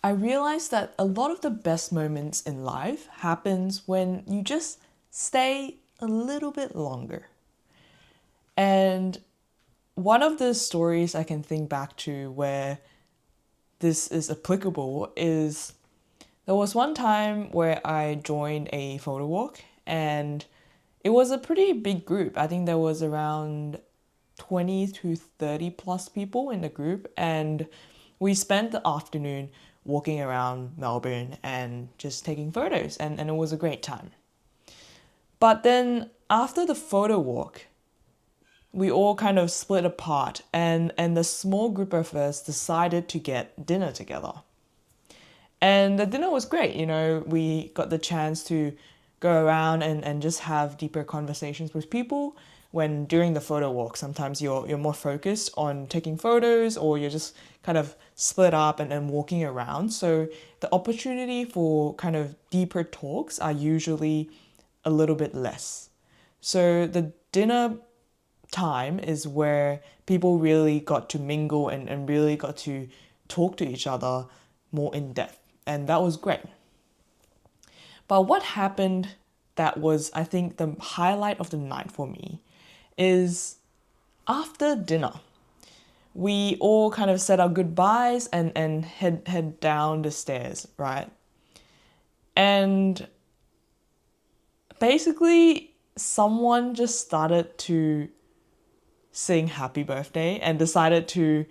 I realized that a lot of the best moments in life happens when you just stay a little bit longer. And one of the stories I can think back to where this is applicable is there was one time where I joined a photo walk and it was a pretty big group. I think there was around 20 to 30 plus people in the group, and we spent the afternoon walking around Melbourne and just taking photos, and it was a great time. But then after the photo walk, we all kind of split apart, and the small group of us decided to get dinner together. And the dinner was great, we got the chance to go around and just have deeper conversations with people. When during the photo walk, sometimes you're more focused on taking photos, or you're just kind of split up and walking around. So the opportunity for kind of deeper talks are usually a little bit less. So the dinner time is where people really got to mingle and really got to talk to each other more in depth. And that was great. But what happened that was, I think, the highlight of the night for me is after dinner, we all kind of said our goodbyes and head down the stairs, right? And basically, someone just started to sing happy birthday and decided to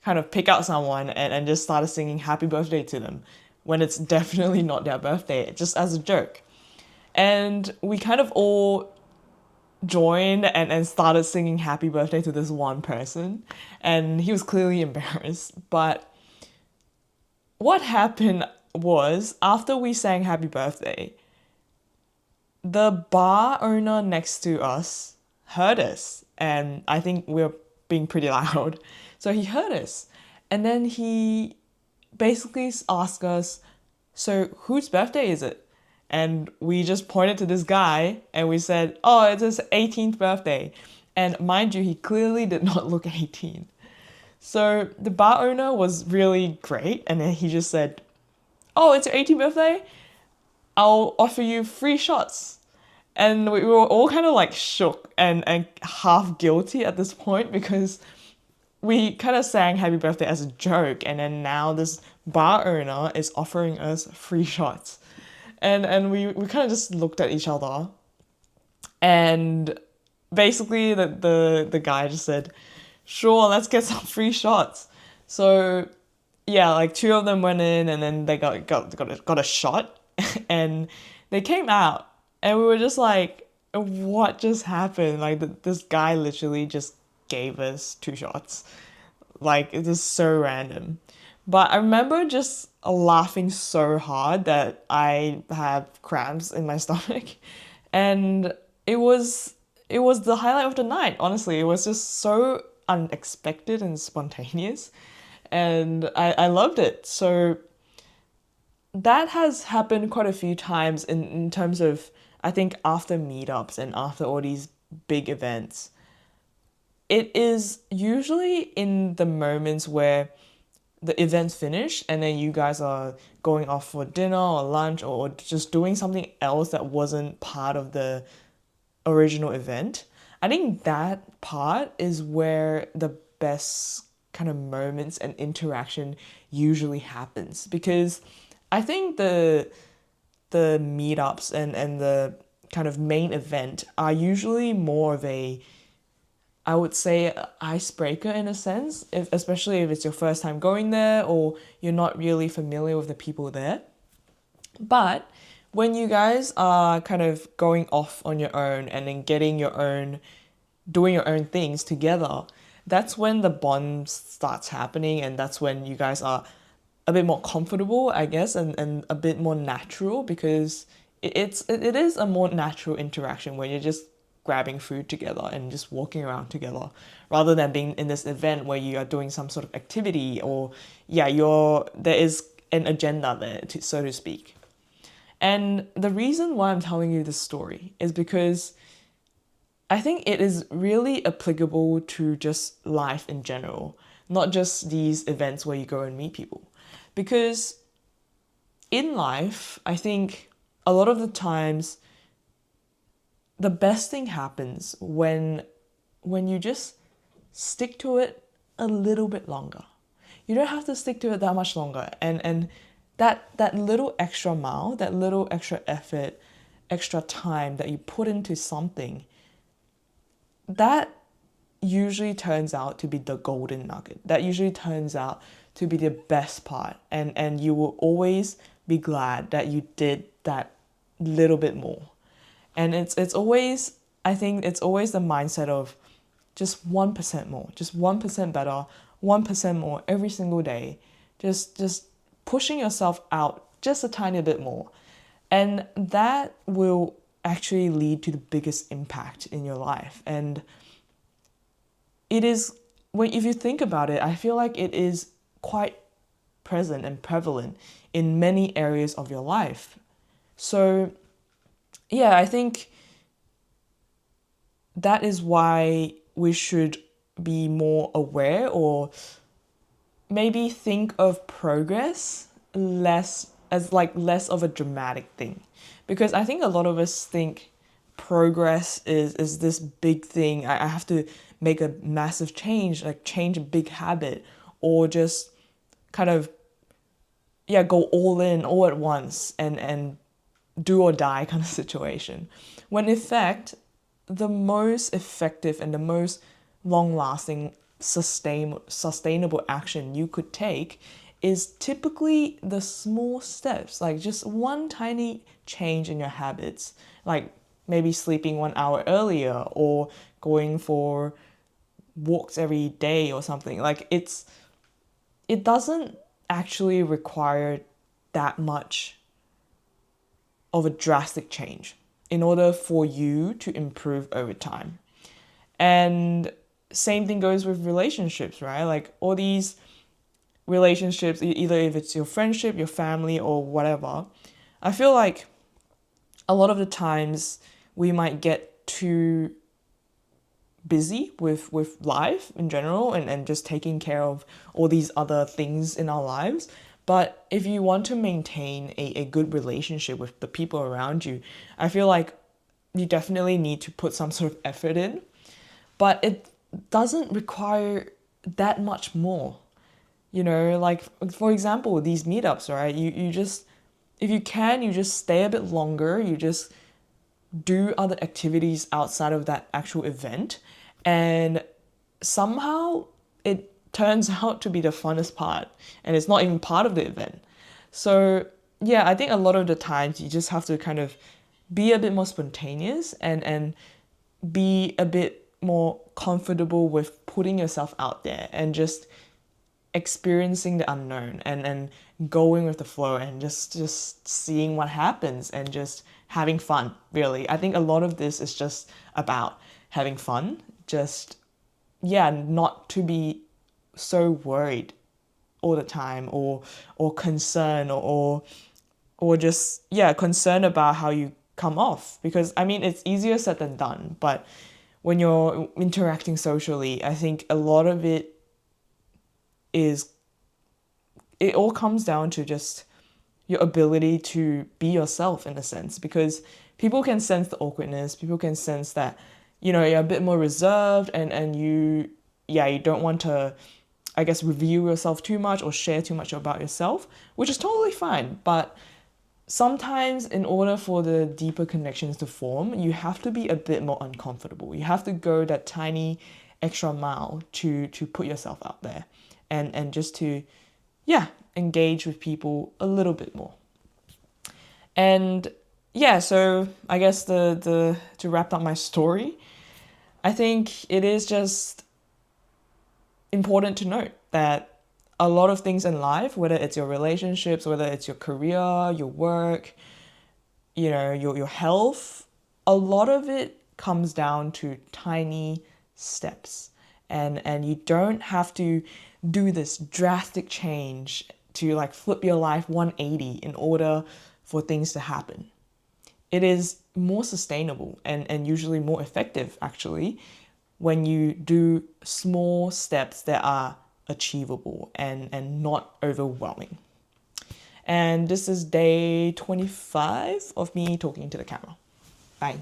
kind of pick out someone and just started singing happy birthday to them when it's definitely not their birthday, just as a joke. And we kind of all joined and started singing happy birthday to this one person, and he was clearly embarrassed. But what happened was, after we sang happy birthday, the bar owner next to us heard us, and I think we were being pretty loud, so he heard us, and then he basically asked us, so whose birthday is it? And we just pointed to this guy and we said, oh, it's his 18th birthday. And mind you, he clearly did not look 18. So the bar owner was really great. And then he just said, oh, it's your 18th birthday? I'll offer you free shots. And we were all kind of like shook and half guilty at this point, because we kind of sang happy birthday as a joke. And then now this bar owner is offering us free shots. And we kind of just looked at each other, and basically the guy just said, sure, let's get some free shots. So yeah, like two of them went in and then they got a shot and they came out, and we were just like, what just happened? Like this guy literally just gave us two shots. Like, it is so random. But I remember just laughing so hard that I had cramps in my stomach. And it was the highlight of the night, honestly. It was just so unexpected and spontaneous. And I loved it. So that has happened quite a few times in terms of, I think, after meetups and after all these big events. It is usually in the moments where the event's finished and then you guys are going off for dinner or lunch or just doing something else that wasn't part of the original event. I think that part is where the best kind of moments and interaction usually happens, because I think the meetups and the kind of main event are usually more of a, I would say, icebreaker in a sense, especially if it's your first time going there or you're not really familiar with the people there. But when you guys are kind of going off on your own and then doing your own things together, that's when the bond starts happening, and that's when you guys are a bit more comfortable, I guess, and a bit more natural, because it is a more natural interaction where you're just grabbing food together and just walking around together, rather than being in this event where you are doing some sort of activity, or yeah, there is an agenda there, so to speak. And the reason why I'm telling you this story is because I think it is really applicable to just life in general, not just these events where you go and meet people. Because in life, I think a lot of the times the best thing happens when you just stick to it a little bit longer. You don't have to stick to it that much longer. And that little extra mile, that little extra effort, extra time that you put into something, that usually turns out to be the golden nugget. That usually turns out to be the best part. And you will always be glad that you did that little bit more. And it's always, I think it's always the mindset of just 1% more, just 1% better, 1% more every single day. Just pushing yourself out just a tiny bit more. And that will actually lead to the biggest impact in your life. And it is, when if you think about it, I feel like it is quite present and prevalent in many areas of your life. So yeah, I think that is why we should be more aware, or maybe think of progress less of a dramatic thing. Because I think a lot of us think progress is this big thing. I have to make a massive change, like change a big habit, or just kind of go all in all at once and do or die kind of situation. When in fact, the most effective and the most long-lasting, sustainable action you could take is typically the small steps, like just one tiny change in your habits, like maybe sleeping 1 hour earlier or going for walks every day or something. Like it doesn't actually require that much of a drastic change in order for you to improve over time. And same thing goes with relationships, right? Like all these relationships, either if it's your friendship, your family, or whatever, I feel like a lot of the times we might get too busy with life in general, and just taking care of all these other things in our lives. But if you want to maintain a good relationship with the people around you, I feel like you definitely need to put some sort of effort in. But it doesn't require that much more. You know, like for example, these meetups, right? You just, if you can, you just stay a bit longer, you just do other activities outside of that actual event, and somehow it turns out to be the funnest part, and it's not even part of the event. So yeah, I think a lot of the times you just have to kind of be a bit more spontaneous, and be a bit more comfortable with putting yourself out there and just experiencing the unknown, and going with the flow, and just seeing what happens, and just having fun. Really, I think a lot of this is just about having fun. Just not to be so worried all the time, or concerned, or just concerned about how you come off. Because I mean, it's easier said than done, but when you're interacting socially, I think a lot of it all comes down to just your ability to be yourself, in a sense. Because people can sense the awkwardness, people can sense that, you're a bit more reserved, and you don't want to, I guess, reveal yourself too much or share too much about yourself, which is totally fine. But sometimes in order for the deeper connections to form, you have to be a bit more uncomfortable. You have to go that tiny extra mile to put yourself out there, and just to engage with people a little bit more. And so I guess the to wrap up my story, I think it is just important to note that a lot of things in life, whether it's your relationships, whether it's your career, your work, your health, a lot of it comes down to tiny steps. And you don't have to do this drastic change to like flip your life 180 in order for things to happen. It is more sustainable and usually more effective, actually, when you do small steps that are achievable and not overwhelming. And this is day 25 of me talking to the camera. Bye.